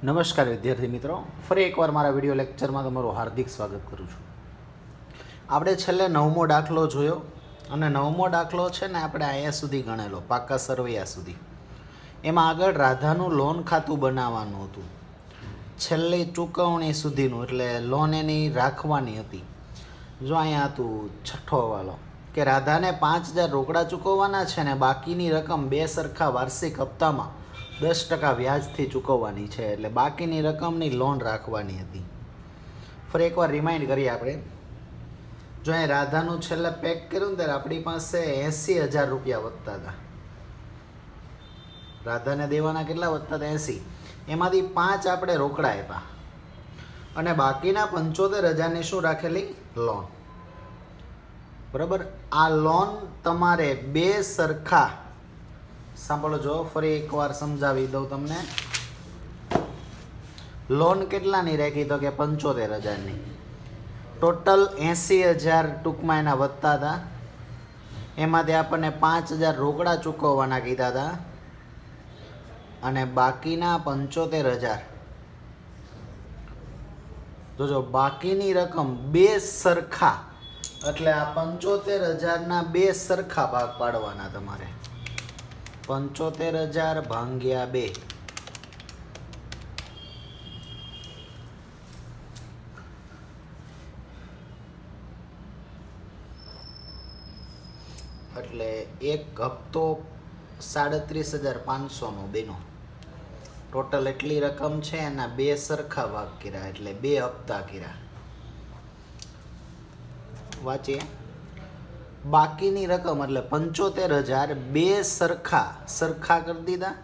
નમસ્કાર વિદ્યાર્થી મિત્રો, ફરી એકવાર મારા વિડીયો લેક્ચરમાં તમારું હાર્દિક સ્વાગત કરું છું. આપણે છેલ્લે 9મો દાખલો જોયો અને 9મો દાખલો છે ને આપણે અહીંયા સુધી ગણેલો, પાકા સરવૈયા સુધી. એમાં આગળ રાધાનું લોન ખાતું બનાવવાનું હતું, છેલ્લી ચૂકવણી સુધીનું, એટલે લોન એની રાખવાની હતી. જો અહીંયા હતું છઠ્ઠો વાલો કે રાધાને 5,000 રોકડા ચૂકવવાના છે ને બાકીની રકમ બે સરખા વાર્ષિક હપ્તામાં 10% વ્યાજથી ચૂકવવાની છે, એટલે બાકીની રકમની લોન રાખવાની હતી. ફરી એકવાર રિમાઇન્ડ કરીએ આપણે. જો અહીં રાધાનું છેલ્લે પેક કર્યું ને ત્યારે આપણી પાસે 80,000 રૂપિયા વધતા હતા. રાધાને દેવાના કેટલા વધતા હતા? 80. એમાંથી 5 આપણે રોકડા આપ્યા અને બાકીના 75,000ની શું રાખેલી? લોન. બરાબર. આ લોન તમારે બે સરખા, સાંભળો જો ફરી એકવાર સમજાવી દઉં તમને. લોન કેટલાની રાખી? તો કે 75,000ની. ટોટલ 80,000 ટૂંકમાં એના વધતા હતા. એમાંથી આપણને 5,000 રોકડા ચૂકવવાના કીધા હતા અને બાકીના 75,000, જોજો બાકીની રકમ બે સરખા, એટલે આ 75,000ના બે સરખા ભાગ પાડવાના તમારે. 75,000 ભાગ્યા 2, એટલે એક હપ્તો 37,500નો બેનો. ટોટલ એટલી રકમ છે, એના બે સરખા ભાગ કર્યા, એટલે બે હપ્તા કર્યા. વાંચીએ. બાકીની રકમ એટલે 75,000 બે સરખા કરી દીધા.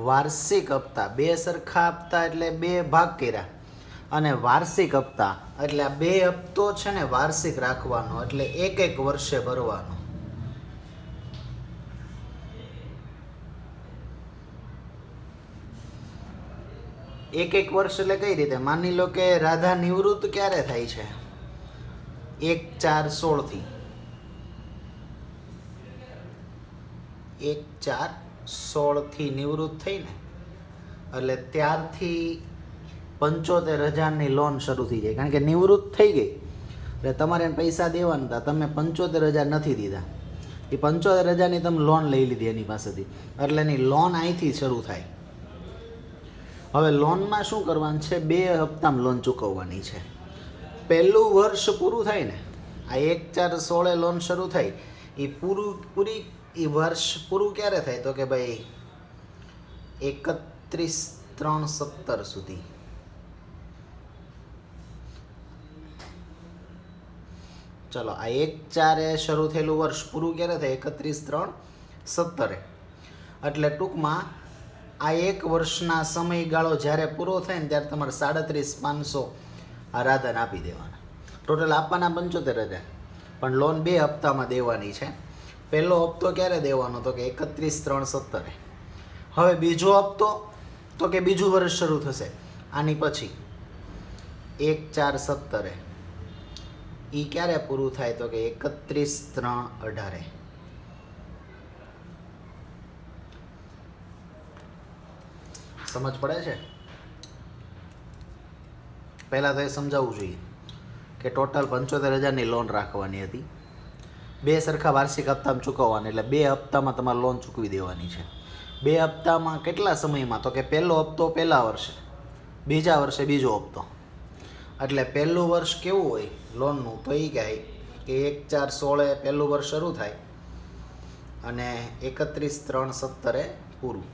વાર્ષિક હપ્તા બે સરખા હપ્તા એટલે બે ભાગ કર્યા, અને વાર્ષિક હપ્તા એટલે આ બે હપ્તો છે ને વાર્ષિક રાખવાનો, એટલે એક વર્ષે ભરવાનો. એક વર્ષ એટલે કઈ રીતે? માની લો કે રાધા નિવૃત્ત ક્યારે થાય છે? 1/4/16 1/4/16 નિવૃત્ત થઈ ને, એટલે ત્યારથી 75,000ની લોન શરૂ થઈ જાય. કારણ કે નિવૃત્ત થઈ ગઈ એટલે તમારે પૈસા દેવાના હતા, તમે 75,000 નથી દીધા. એ 75,000ની તમે લોન લઈ લીધી એની પાસેથી, એટલે એની લોન અહીંથી શરૂ થાય. હવે લોનમાં શું કરવાનું છે? બે હપ્તામાં લોન ચૂકવવાની છે. પહેલું વર્ષ પૂરું થાય ને, આ 1/4/16 લોન શરૂ થાય, એ એ વર્ષ પૂરું ક્યારે થાય? તો કે ભાઈ 31/3/17 સુધી. ચલો, આ 1/4 શરૂ થયેલું વર્ષ પૂરું ક્યારે થાય? 31/3/17. એટલે ટૂંકમાં આ એક વર્ષના સમયગાળો જ્યારે પૂરો થાય ને ત્યારે તમારે 37,500 આ રાધાને આપી દેવાના. ટોટલ આપવાના 75,000, પણ લોન બે હપ્તામાં દેવાની છે. પહેલો હપ્તો ક્યારે દેવાનો? તો કે 31/3/17. હવે બીજો હપ્તો તો કે બીજું વર્ષ શરૂ થશે આની પછી 1/4/17. એ ક્યારે પૂરું થાય? તો કે 31/3/18. સમજ પડે છે? પહેલાં તો એ સમજાવવું જોઈએ કે ટોટલ 75,000ની લોન રાખવાની હતી. બે સરખા વાર્ષિક હપ્તામાં ચૂકવવાની, એટલે બે હપ્તામાં તમારે લોન ચૂકવી દેવાની છે. બે હપ્તામાં કેટલા સમયમાં? તો કે પહેલો હપ્તો પહેલા વર્ષે, બીજા વર્ષે બીજો હપ્તો. એટલે પહેલું વર્ષ કેવું હોય લોનનું? તો એ કહે કે 1/4/16 પહેલું વર્ષ શરૂ થાય અને 31/3/17 પૂરું.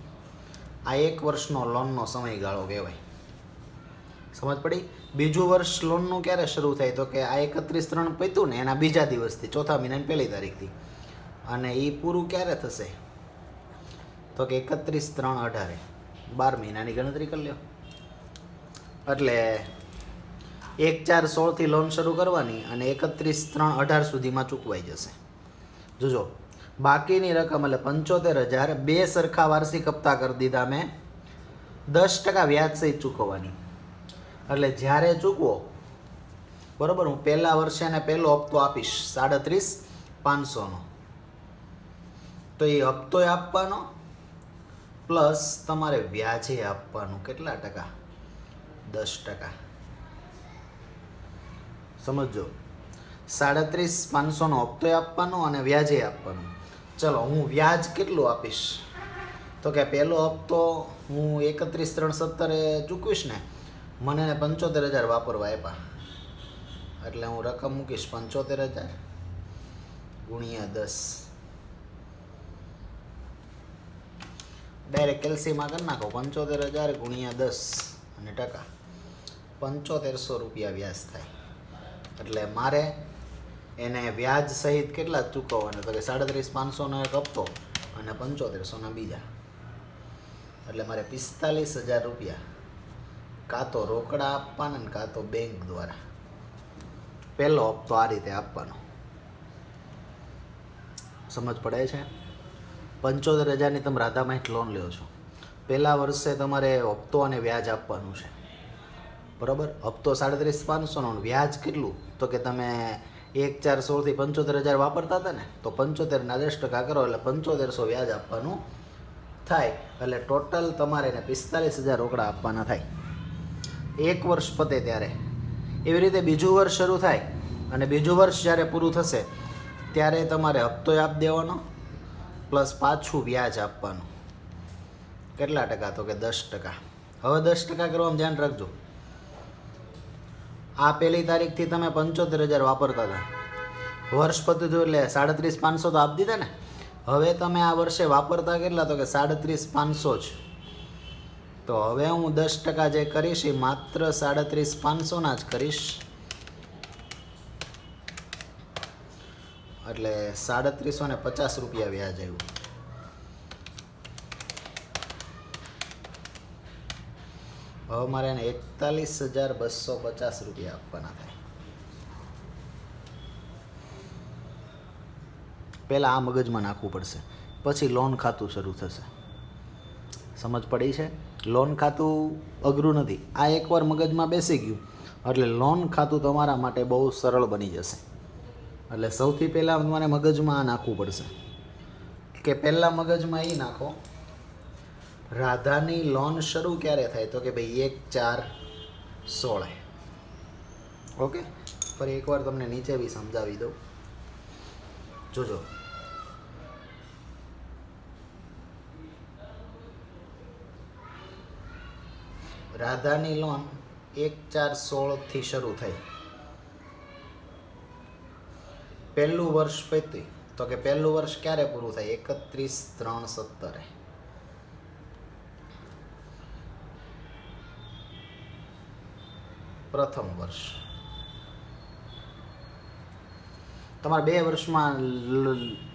આ એક વર્ષનો લોનનો સમયગાળો કહેવાય. સમજ પડી? બીજું વર્ષ લોનનું ક્યારે શરૂ થાય? તો કે આ 31/3 પત્યું ને એના બીજા દિવસથી, ચોથા મહિનાની પહેલી તારીખથી. અને એ પૂરું ક્યારે થશે? તો કે 31/3/18. 12 મહિનાની ગણતરી કરી લો. એટલે 1/4/16થી લોન શરૂ કરવાની અને 31/3/18 સુધીમાં ચૂકવાઈ જશે. જોજો બાકીની રકમ એટલે 75,000 બે સરખા વાર્ષિક હપ્તા કરી દીધા મેં, 10% વ્યાજ સહિત ચૂકવવાની. એટલે જ્યારે ચૂકવો, બરાબર, હું પહેલા વર્ષે એને પહેલો હપ્તો આપીશ 37,500નો, તો એ હપ્તો આપવાનો પ્લસ તમારે વ્યાજે આપવાનું. કેટલા ટકા? 10%. સમજો 37,500નો હપ્તો આપવાનો અને વ્યાજે આપવાનું. ચલો હું વ્યાજ કેટલું આપીશ તો કે પહેલો હપ્તો હું 31,370 ચૂકવીશ ને, મને 75,000 વાપરવા આપ્યા એટલે હું રકમ મૂકીશ 75,000 ગુણ્યા 10. ડાયરેક્ટ કેલ્સીમાં કરી નાખો 75,000 ગુણ્યા 10 અને ટકા 7500 રૂપિયા વ્યાજ થાય. એટલે મારે એને વ્યાજ સહિત કેટલા ચૂકવવાના તો કે 37,500નો એક હપ્તો અને 7500ના બીજા, એટલે મારે 45,000 રૂપિયા કાં તો રોકડા આપવાના ને કાં તો બેંક દ્વારા પહેલો હપ્તો આ રીતે આપવાનો. સમજ પડે છે? 75,000ની તમે રાધામાઇટ લોન લ્યો છો, પહેલા વર્ષે તમારે હપ્તો અને વ્યાજ આપવાનું છે, બરાબર? હપ્તો 37,500નો, વ્યાજ કેટલું તો કે તમે 1,416થી 75,000 વાપરતા હતા ને, તો 75ના 10% કરો એટલે 7500 વ્યાજ આપવાનું થાય. એટલે ટોટલ તમારે એને 45,000 રોકડા આપવાના થાય. એક વર્ષ પતે ત્યારે એવી રીતે બીજું વર્ષ શરૂ થાય અને બીજું વર્ષ જ્યારે પૂરું થશે ત્યારે તમારે હપ્તો આપી દેવાનો પ્લસ પાછું વ્યાજ આપવાનું. કેટલા ટકા તો કે 10%. હવે 10% કરવામાં ધ્યાન રાખજો, આ પહેલી તારીખથી તમે 75,000 વાપરતા હતા, વર્ષ પતું થયું એટલે 37,500 તો આપી દીધા ને. હવે તમે આ વર્ષે વાપરતા કેટલા તો કે 37,500 જ. તો હવે હું 10% જે કરીશ એ માત્ર 37,500ના જ કરીશ, એટલે 3750 રૂપિયા વ્યાજ આવ્યું. હવે મારે એને 41,250 રૂપિયા આપવાના થાય. પહેલાં આ મગજમાં નાખવું પડશે, પછી લોન ખાતું શરૂ થશે. સમજ પડી છે? લોન ખાતું અઘરું નથી, આ એકવાર મગજમાં બેસી ગયું એટલે લોન ખાતું તમારા માટે બહુ સરળ બની જશે. એટલે સૌથી પહેલાં તમારે મગજમાં આ નાખવું પડશે કે પહેલાં મગજમાં એ નાખો, રાધાની લોન શરૂ ક્યારે થાય તો કે ભાઈ 1/4/16. ઓકે, ફરી એકવાર તમને નીચે બી સમજાવી દઉં, જોજો. રાધાની લોન 1/4/16થી શરૂ થઈ. પહેલું વર્ષ પતી તો કે પહેલું વર્ષ ક્યારે પૂરું થાય? 31/3/17. પ્રથમ વર્ષ. તમારે 2 વર્ષમાં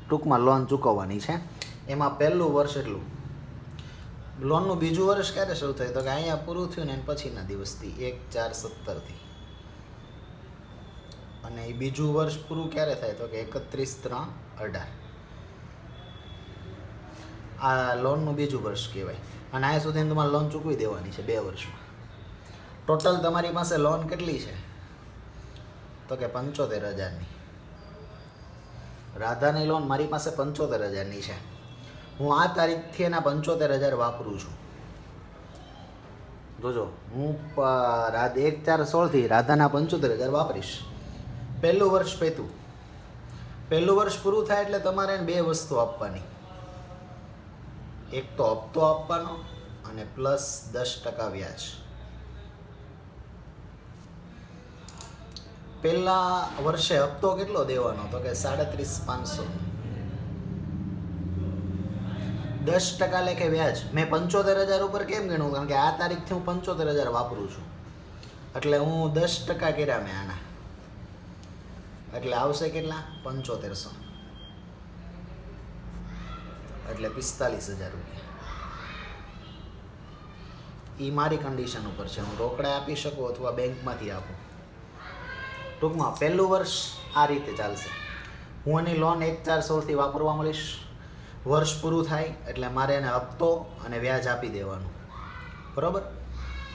ટૂંકમાં લોન ચૂકવવાની છે, એમાં પહેલું વર્ષ એટલું. લોનનું બીજું વર્ષ ક્યારે શરૂ થાય તો કે અહીંયા પૂરું થયું ને પછીના દિવસથી 1/4/17થી. અને એ બીજું વર્ષ પૂરું ક્યારે થાય તો કે 31/3/18. આ લોનનું બીજું વર્ષ કહેવાય. અને અહીંયા સુધી તમારે લોન ચૂકવી દેવાની છે 2 વર્ષમાં. ટોટલ તમારી પાસે લોન કેટલી છે તો કે 75,000ની. રાધાની લોન મારી પાસે 75,000ની છે. હું આ તારીખથી એના 75,000 વાપરું છું. જોજો, હું 1/4/16થી રાધાના 75,000 વાપરીશ. પહેલું વર્ષ પત્યું, પહેલું વર્ષ પૂરું થાય એટલે તમારે 2 વસ્તુ આપવાની, એક તો હપ્તો આપવાનો અને પ્લસ 10% વ્યાજ. પહેલા વર્ષે હપ્તો કેટલો દેવાનો તો કે 37,500. 10% લેખે વ્યાજ. મેં 75,000 ઉપર કેમ ગણું? કારણ કે આ તારીખથી હું 75,000 વાપરું છું એટલે હું 10% કર્યા મેં આના, એટલે આવશે કેટલા? 7500, એટલે 45,000 રૂપિયા. એ મારી કન્ડિશન ઉપર છે, હું રોકડા આપી શકું અથવા બેંકમાંથી આપું. ટૂંકમાં પહેલું વર્ષ આ રીતે ચાલશે. હું એની લોન 1/4/16થી વાપરવા મળીશ. વર્ષ પૂરું થાય એટલે મારે એને હપ્તો અને વ્યાજ આપી દેવાનું, બરાબર?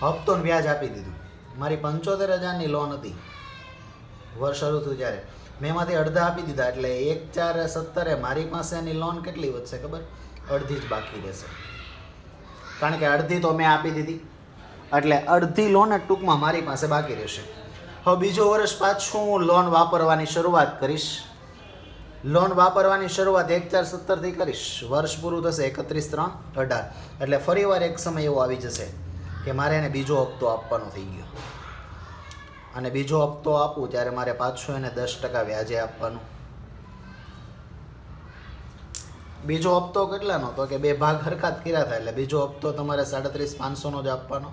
હપ્તો અને વ્યાજ આપી દીધું. મારી 75,000ની લોન હતી વર્ષ શરૂ થયું ત્યારે, મેં એમાંથી અડધા આપી દીધા એટલે 1/4/17 મારી પાસે એની લોન કેટલી વધશે ખબર? અડધી જ બાકી રહેશે, કારણ કે અડધી તો મેં આપી દીધી એટલે અડધી લોન જ ટૂંકમાં મારી પાસે બાકી રહેશે. હવે બીજો વર્ષ પાછું હું લોન વાપરવાની શરૂઆત કરીશ. લોન વાપરવાની શરૂઆત 1/4/17 કરીશ. વર્ષ પૂરું થશે 31/3/18. એટલે ફરીવાર એક સમય એવો આવી જશે કે મારે એને બીજો હપ્તો આપવાનો થઈ ગયો, અને બીજો હપ્તો આપું ત્યારે મારે પાછું એને 10% વ્યાજે આપવાનું. બીજો હપ્તો કેટલાનો? તો કે 2 ભાગ હરખા જ કર્યા થાય એટલે બીજો હપ્તો તમારે 37,500નો જ આપવાનો,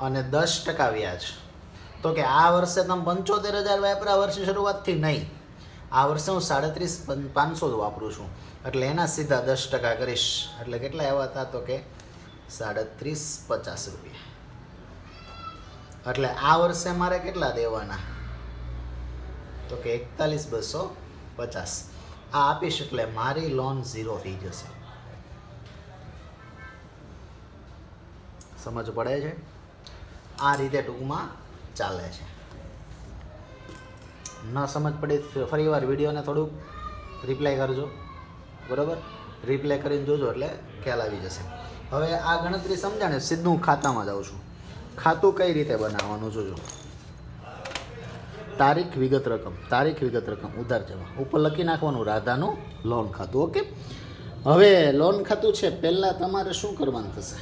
અને 10% વ્યાજ. તો કે આ વર્ષે તમે 75,000 વાપરા વર્ષની શરૂઆતથી નહીં, આ વર્ષે હું 37,500 જ વાપરું છું, એટલે એના સીધા 10% કરીશ. એટલે કેટલા એવા હતા? તો કે 37,50 રૂપિયા. એટલે આ વર્ષે મારે કેટલા દેવાના? તો કે 41,250. આ આપીશ એટલે મારી લોન 0 થઈ જશે. સમજ પડે છે? આ રીતે ટૂંકમાં ચાલે છે. ન સમજ પડે ફરી વાર વિડીયોને થોડુંક રિપ્લાય કરજો, બરાબર? રિપ્લાય કરીને જોજો એટલે ખ્યાલ આવી જશે. હવે આ ગણતરી સમજાણે સીધું ખાતામાં જાઉં છું. ખાતું કઈ રીતે બનાવવાનું જોજો. તારીખ વિગત રકમ, તારીખ વિગત રકમ, ઉધાર જમા, ઉપર લખી નાખવાનું રાધાનું લોન ખાતું. ઓકે. હવે લોન ખાતું છે, પહેલાં તમારે શું કરવાનું થશે?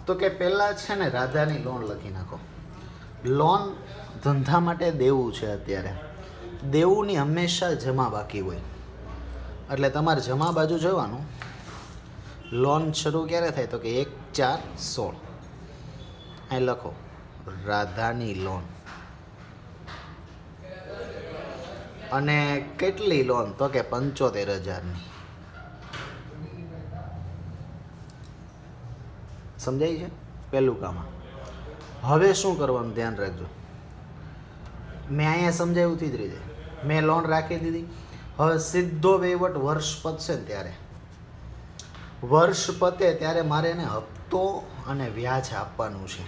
તો કે પહેલાં છે ને રાધાની લોન લખી નાખો. લોન ધંધા માટે દેવું છે. અત્યારે દેવુંની હંમેશા જમા બાકી હોય, એટલે તમારે જમા બાજુ જોવાનું. લોન શરૂ ક્યારે થાય? તો કે 1/4/16. અહીં લખો રાધાની લોન. અને કેટલી લોન? તો કે 75,000ની. સમજાય છે પહેલું કામ? હવે શું કરવાનું ધ્યાન રાખજો. મેં અહીંયા સમજાવ્યું જ રીતે મેં લોન રાખી દીધી. હવે સીધો વહીવટ વર્ષ પતશે ને ત્યારે, વર્ષ પતે ત્યારે મારે એને હપ્તો અને વ્યાજ આપવાનું છે.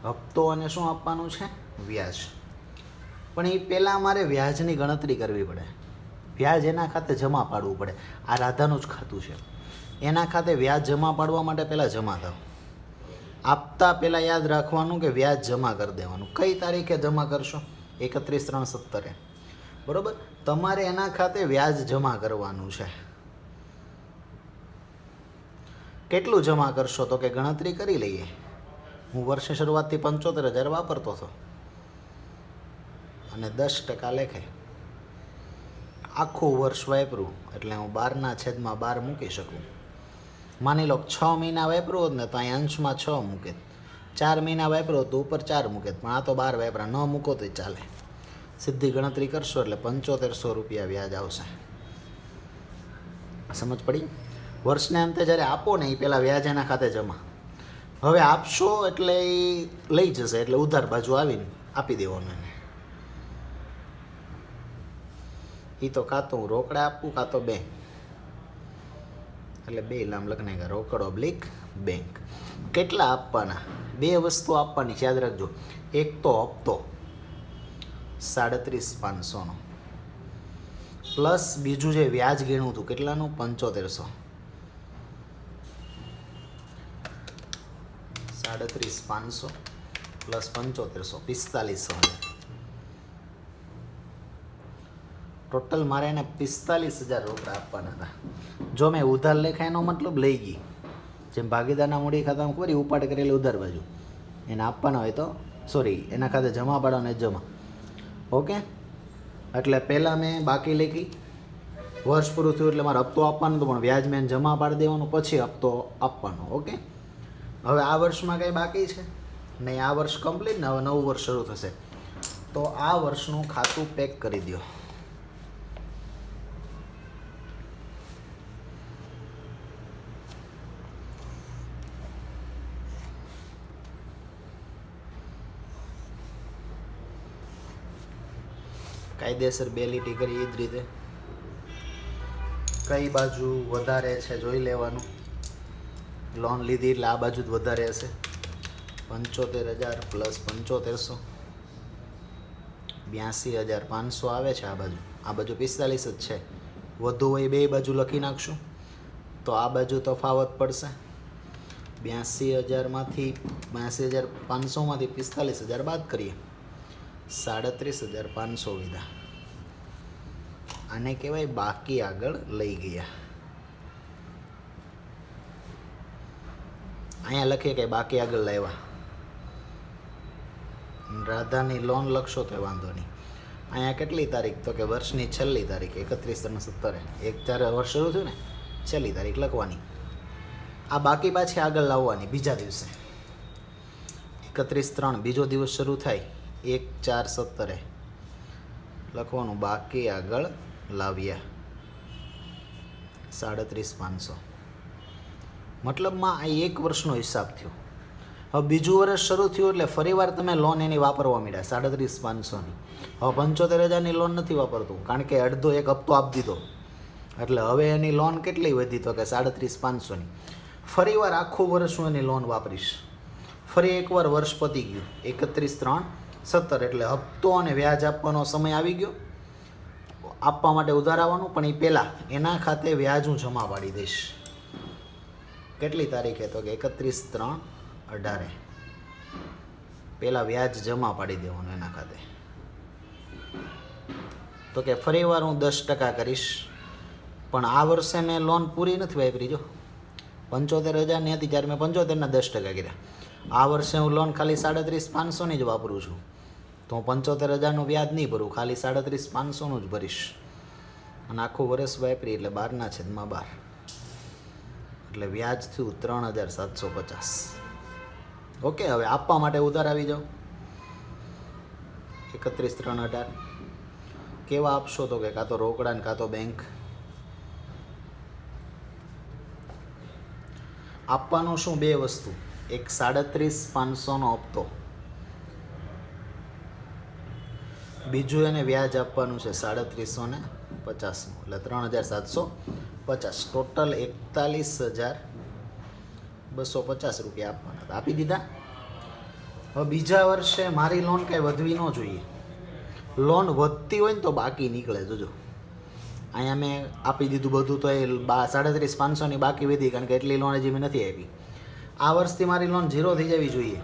હપ્તો અને શું આપવાનું છે? વ્યાજ. પણ એ પહેલાં મારે વ્યાજની ગણતરી કરવી પડે. વ્યાજ એના ખાતે જમા પાડવું પડે. આ રાધાનું જ ખાતું છે, એના ખાતે વ્યાજ જમા પાડવા માટે પહેલાં જમા થાવ. આપતા પહેલાં યાદ રાખવાનું કે વ્યાજ જમા કરી દેવાનું. કઈ તારીખે જમા કરશો? 31/3/17. બરાબર? તમારે એના ખાતે વ્યાજ જમા કરવાનું છે. કેટલું જમા કરશો? તો કે ગણતરી કરી લઈએ. હું વર્ષની શરૂઆતથી 75,000 વાપરતો હતો, અને 10% લેખે આખું વર્ષ વાપરું એટલે હું 12/12 મૂકી શકું. માની લો 6 મહિના વાપરું હોત ને તો અહીં અંશમાં 6 મૂકે, 4 મહિના વાપરો તો ઉપર 4 મૂકે, પણ આ તો 12 વાપરા, ન મૂકો તો ચાલે. સીધી ગણતરી કરશો એટલે 7500 રૂપિયા વ્યાજ આવશે. સમજ પડી? વર્ષને અંતે જ્યારે આપો ને એ પહેલાં વ્યાજ એના ખાતે જમા. હવે આપશો એટલે એ લઈ જશે, એટલે ઉધાર બાજુ આવીને આપી દેવાનું એને. એ તો કાં તો હું રોકડા આપું કાં તો બેંક, એટલે 2 નામ લખને રોકડ ઓબ્લિક બેંક. કેટલા આપવાના? 2 વસ્તુ આપવાની યાદ રાખજો. એક તો હપ્તો 37,500નો, પ્લસ બીજું જે વ્યાજ ગણ્યું હતું કેટલાનું? 7500. 37,500 પ્લસ 7500 45,000. ટોટલ મારે એને 45,000 રોકડા આપવાના હતા. જો મેં ઉધાર લેખા એનો મતલબ લઈ ગઈ, જેમ ભાગીદારના મૂડી ખાતામાં ખબર ઉપાડ કરેલી ઉધાર બાજુ એને આપવાના હોય તો સોરી એના ખાતે જમા પાડવાને જમા. ઓકે. એટલે પહેલાં મેં બાકી લેખી, વર્ષ પૂરું થયું એટલે મારે હપ્તો આપવાનો હતો, પણ વ્યાજ મેં જમા પાડી દેવાનું, પછી હપ્તો આપવાનો. ઓકે. હવે આ વર્ષમાં કંઈ બાકી છે નહીં, આ વર્ષ કમ્પ્લીટ ને હવે નવું વર્ષ શરૂ થશે, તો આ વર્ષનું ખાતું પેક કરી દો. કાયદેસર 2 લીટી કરી એ જ રીતે. કઈ બાજુ વધારે છે જોઈ લેવાનું. લોન લીધી એટલે આ બાજુ જ વધારે હશે. 75,000 પ્લસ 7500 82,500 આવે છે. આ બાજુ 45 જ છે. વધુ હોય 2 બાજુ લખી નાખશું તો આ બાજુ તફાવત પડશે. 82,000માંથી 82,500માંથી 45,000 બાદ કરીએ, 37,500 વિધા. આને કહેવાય બાકી આગળ લઈ ગયા. અહીંયા લખીએ કે બાકી આગળ લાવ્યા. રાધાની લોન લખશો તો વાંધો નહીં. અહીંયા કેટલી તારીખ? તો કે વર્ષની છેલ્લી તારીખ 31/3/17. 1/4 વર્ષ શરૂ થયું ને, છેલ્લી તારીખ લખવાની. આ બાકી પાછી આગળ લાવવાની બીજા દિવસે. 31/3 બીજો દિવસ શરૂ થાય, 1/4/17 લખવાનું બાકી આગળ લાવ્યા 37,500. મતલબમાં આ 1 વર્ષનો હિસાબ થયો. હવે બીજું વર્ષ શરૂ થયું એટલે ફરીવાર તમે લોન એની વાપરવા માંડ્યા 37,500ની. હવે 75,000ની લોન નથી વાપરતું, કારણ કે અડધો એક હપ્તો આપી દીધો. એટલે હવે એની લોન કેટલી વધી? તો કે 37,500ની. ફરીવાર આખું વર્ષ હું એની લોન વાપરીશ. ફરી એકવાર વર્ષ પતી ગયું 31/3/17. એટલે હપ્તો અને વ્યાજ આપવાનો સમય આવી ગયો. આપવા માટે ઉધાર આવવાનું, પણ એ પહેલાં એના ખાતે વ્યાજ હું જમા પાડી દઈશ. કેટલી તારીખે? તો કે 31/3/18 પહેલાં વ્યાજ જમા પાડી દેવાનું એના ખાતે. તો કે ફરીવાર હું 10% કરીશ, પણ આ વર્ષે મેં લોન પૂરી નથી વાપરી. જો 75,000ની હતી ત્યારે મેં 75ના 10% કર્યા. આ વર્ષે હું લોન ખાલી 37,500ની જ વાપરું છું, તો હું 75,000નું વ્યાજ નહીં ભરું, ખાલી 37,500નું જ ભરીશ. અને આખું વર્ષ વાપરી એટલે 12/12, એટલે વ્યાજ થયું 3,750. ઓકે, હવે આપવા માટે ઉધાર આવી જાઓ. 31/3/18 કેવા આપશો? તો કે કાં તો રોકડા ને કાં તો બેંક. આપવાનું શું? 2 વસ્તુ. એક 37,500નો હપ્તો, બીજું એને વ્યાજ આપવાનું છે 3750નું, એટલે 3,750. ટોટલ 41,250 રૂપિયા આપવાના. આપી દીધા. હવે બીજા વર્ષે મારી લોન કાંઈ વધવી ન જોઈએ. લોન વધતી હોય ને તો બાકી નીકળે. જોજો અહીંયા મેં આપી દીધું બધું, તો એ 37,500ની બાકી વધી, કારણ કે એટલી લોન હજી મેં નથી આપી. આ વર્ષથી મારી લોન 0 થઈ જવી જોઈએ.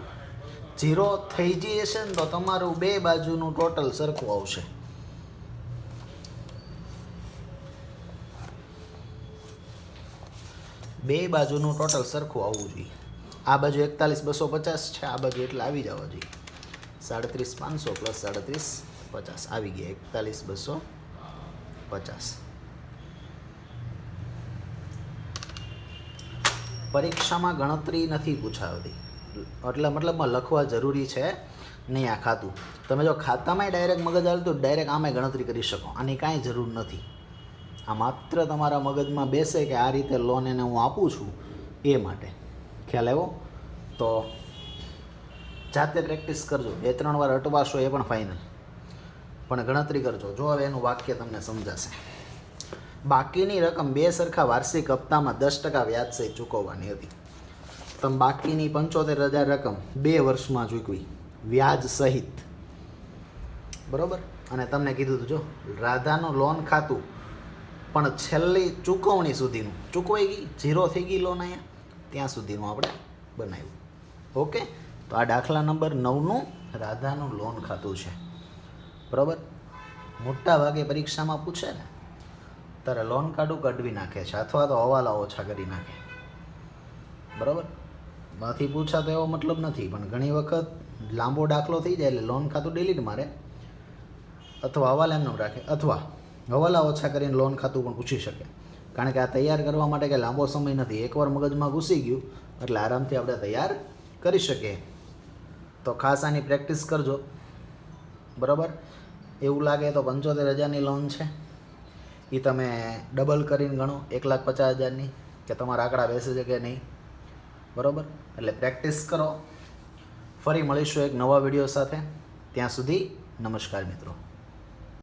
0 થઈ જશે ને તો તમારું 2 બાજુનું ટોટલ સરખું આવશે. બે બાજુનું ટોટલ સરખું આવવું જોઈએ. આ બાજુ 41,250 છે, આ બાજુ એટલે આવી જવા જોઈએ 37,500 + 37,50 આવી ગયા 41,250. પરીક્ષામાં ગણતરી નથી પૂછાવતી, એટલે મતલબમાં લખવા જરૂરી છે નહીં આ ખાતું. તમે જો ખાતામાં ડાયરેક્ટ મગજ હાલતું ડાયરેક્ટ આમે ગણતરી કરી શકો, આની કાંઈ જરૂર નથી. આ માત્ર તમારા મગજમાં બેસે કે આ રીતે લોન એને હું આપું છું એ માટે. ખ્યાલ આવ્યો? તો જાતે પ્રેક્ટિસ કરજો, 2-3 વાર અટવાશો એ પણ ફાઇનલ, પણ ગણતરી કરજો. જો હવે એનું વાક્ય તમને સમજાશે. બાકીની રકમ 2 સરખા વાર્ષિક હપ્તામાં 10% વ્યાજ સહિત ચૂકવવાની હતી. તમે બાકીની 75,000 રકમ 2 વર્ષમાં ચૂકવી વ્યાજ સહિત, બરાબર. અને તમને કીધું હતું જો રાધાનું લોન ખાતું પણ છેલ્લી ચૂકવણી સુધીનું ચૂકવાઈ ગઈ, 0 થઈ ગઈ લોન અહીંયા, ત્યાં સુધીનું આપણે બનાવ્યું. ઓકે, તો આ દાખલા નંબર 9નું રાધાનું લોન ખાતું છે, બરાબર. મોટા ભાગે પરીક્ષામાં પૂછે ને ત્યારે લોન કાઢવી નાખે છે, અથવા તો હવાલા ઓછા કરી નાખે, બરાબર. માંથી પૂછા તો એવો મતલબ નથી, પણ ઘણી વખત લાંબો દાખલો થઈ જાય એટલે લોન ખાતું ડિલીટ મારે, અથવા હવાલા એમનું રાખે, અથવા હવાલા ઓછા કરીને લોન ખાતું પણ પૂછી શકે. કારણ કે આ તૈયાર કરવા માટે કે લાંબો સમય નથી, એકવાર મગજમાં ઘૂસી ગયું એટલે આરામથી આપણે તૈયાર કરી શકીએ. તો ખાસ આની પ્રેક્ટિસ કરજો, બરાબર. એવું લાગે તો 75,000ની લોન છે એ તમે ડબલ કરીને ગણો 1,50,000ની, કે તમારા આંકડા બેસે છે કે નહીં, બરાબર. એટલે પ્રેક્ટિસ કરો. ફરી મળીશું એક નવા વિડીયો સાથે. ત્યાં સુધી નમસ્કાર મિત્રો.